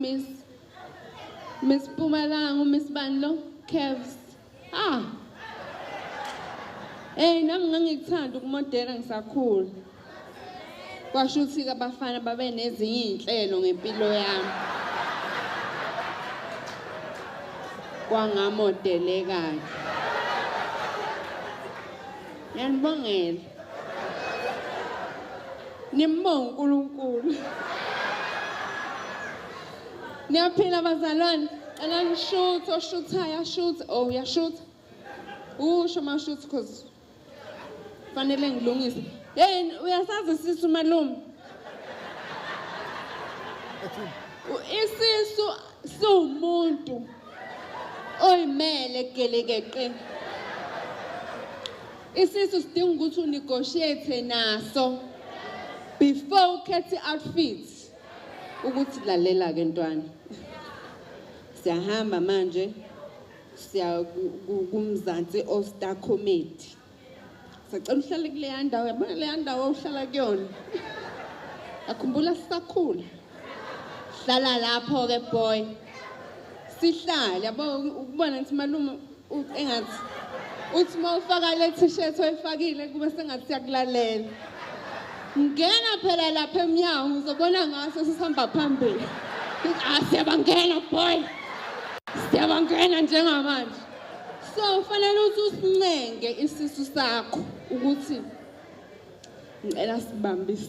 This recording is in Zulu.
Miss Pumalanga, Miss Banlo, Kevs. Nami ngangikuthanda ukumodela ngisakhula. Kwasho ukuthi abafana babe nezinye izinhlelo ngempilo yami. Kwangamodelekayo. Ngiyanibongela. Nimbonge uNkulunkulu. Niyaphila bazalwane, alani shoot, oshuthayo shoot, uyashoot. Usho mashoot cause fanele ngilungise. Uyasazi isisu malume. Isisu siwumuntu oyimele gelekeqe. Isisu sidinga ukuthi unegotiate naso before ukhethe outfit. Ukuthi lalela ke ntwana. Siyahamba manje siya kumzansi All-Star Comedy. Sacela uhlale kule ndawo, yabona le ndawo uhlala kuyona. Akhumbula sisakhula. Hlala lapho ke boy. Sihlale yabo ukubona ukuthi malume engathi uthi mawufaka le t-shirt oyifakile kube sengathi siyakulalela. Ngena phela lapha eminyango uzobona ngaso sisihamba phambili. Siyabangena boy. Siyabangena njengamanje. So fanele ukuthi usincenge isisu sakho ukuthi ngicela sibambise